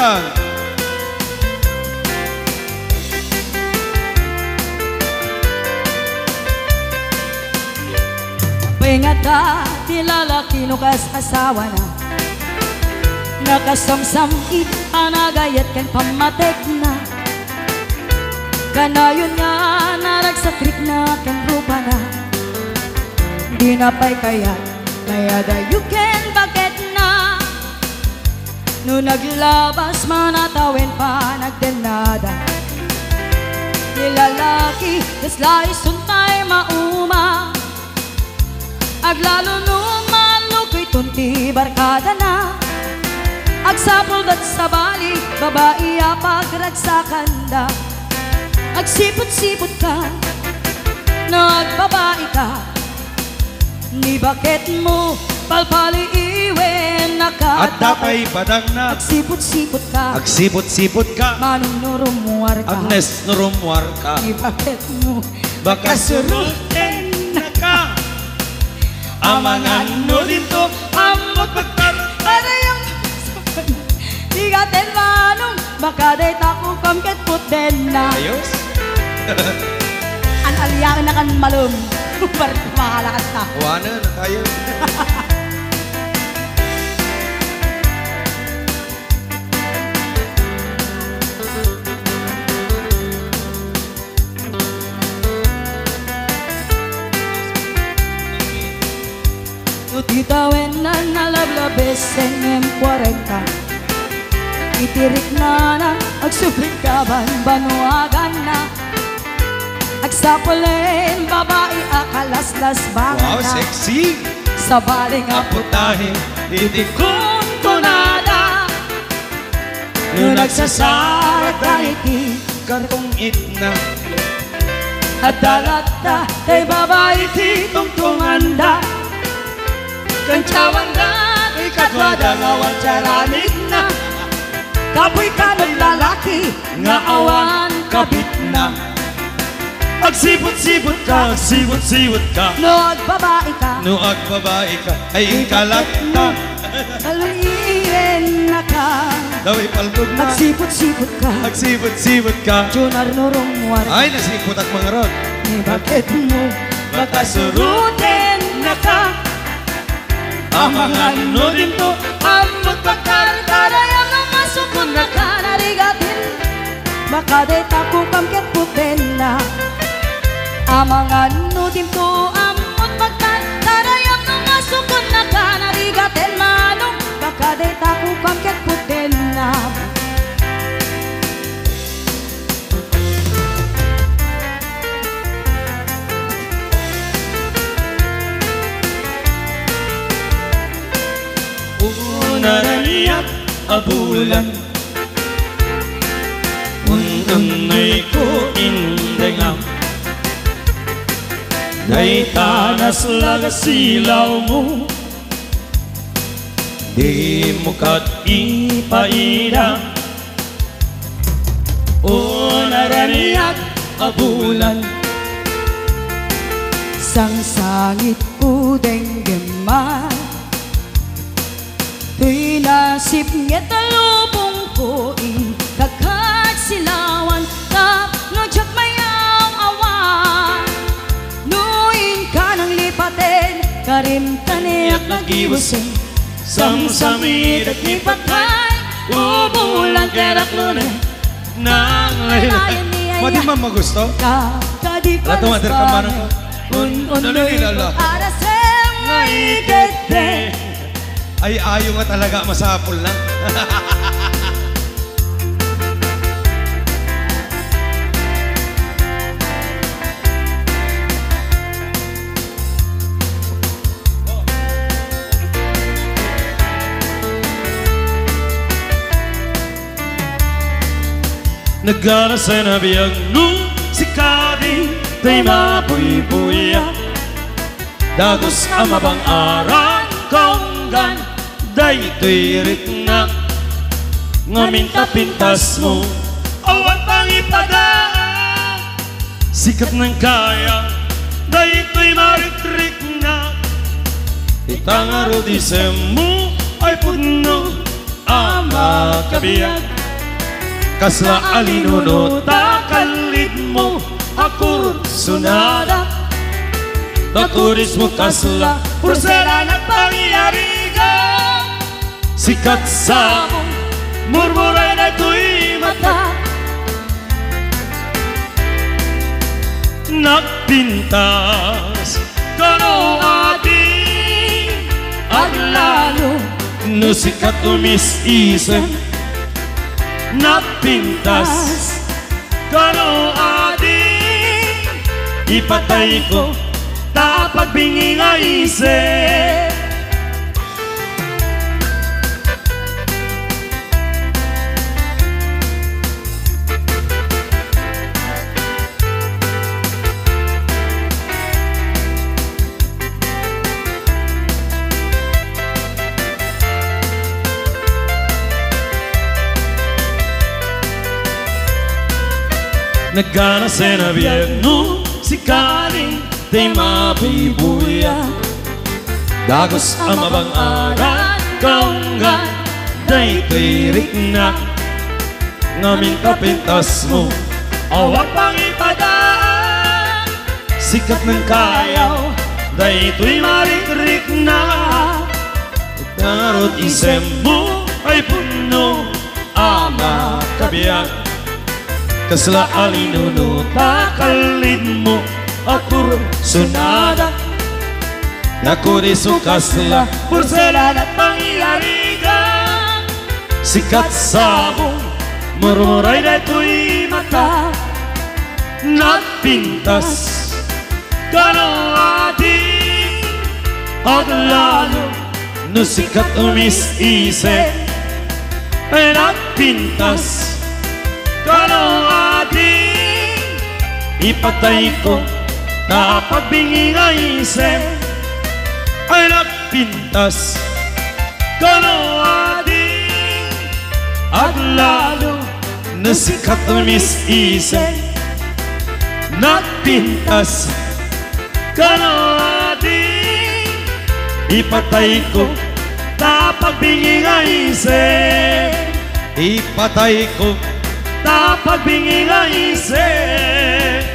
Ayan. Pengata tilalaki nukas asawa na nakasamsamit anagayat kan pamatek na kanayon nga naragsakrik na kan rupa na di napay kaya da you can bakit na no naglabas manatawin pa nagdenada nilalaki kaslay suntay mauma aglalo nung malukoy tunti barkada na agsapol dat sa bali babae apagragsakan da agsipot-sipot ka nagbabae ka ni bakit mo palpaliiwen na ka at dapay badang na agsipot-sipot ka agsipot-sipot ka manong nurumuar ka Agnes nurumuar ka ni bakit mo baka surutin na ka amangan no dito amot pagkat arayang tigaten manong baka day tako kamket puten na ayos an aliyakan na kan malum baru mahalakan ta wana na tayo Tutitawen na nalablabesen ng 40 itirik na na agsuplikaban banuagan na agsapulen babae akalaslas bangan wow na sexy sa baling aputahe titikong tunada no nagsasara tayo kartong itna at dalata kay babae titong tunganda Kancawan na, ikatwada nga wansyaranit na kapoy ka ng lalaki, nga awan kabit na agsipot-sipot ka, agsipot-sipot ka nood babae ka, noag babae ka ay ikalat na kaluiren na ka daway palbog na agsipot-sipot ka, agsipot-sipot ka Junar nurumuar ay nasipot at mga rod ni bakit mo makasurutin na ka amangan no dito amot pagkarkarayang ng masukon na ka narigatin baka day tako kamket puten na amangan no dito amot pagkarkarayang ng masukon na ka narigatin manong baka day tako kamket puten na Narayak abulan Unangay ko indengam Day tanas lagasilaw mo Di mo kat ipaida O narayak abulan sang sangit udeng gemar Tuy nasip nga talubong ko kakag silawan tap ngajak mayang awan nuin ka ng lipaten karim taniyak nagiwasin samsamid at nipatay ubulan kerak lunen Nang layan Mati man magusto? Lato mater ka man ako un-unoy para sa may gete ay ayaw nga talaga masapol na Nagkarasay na biyag nung si Kadi Tay mapuy-puya Dagos amabang aran kaunggan Day ito'y ritna Ngaminta pintas mo Awan pang ipagaan Sikat ng kaya Day ito'y maritrik na Itangaro di mo Ay puno Ama kabiyag kasla alinunod takalid mo akursunada Naturis mo kasla pursera na pangyari ka Sikat sa murmuray na tuy mata Nagpintas kano ating aglalo No sikat umis-isip Nagpintas kano ating ipatay ko Tapagbingi nga isip Nagana sa nabiyerno si Karing Day mabibuya Dagos ang mabang-aran Kaunggan Day tirik na Ngamin kapintas mo Awag pang ipadaan Sikat ng kayaw Day ito'y marik-rik na Narot isem mo Ay puno Ama kabiyang Kasla alinunod takalid mo atur sunada Nakuris mo kasla pursela na pangyari ka Sikat sa mo murmuray na ito'y mata Nagpintas kano ating aglalo No sikat umis-isip Nagpintas kano ating ipatay ko Napagbingi nga isip Ay nagpintas kano ating aglalo Na sikat umis-isip Nagpintas kano ating ipatay ko Napagbingi nga isip Ipatay ko Napagbingi nga isip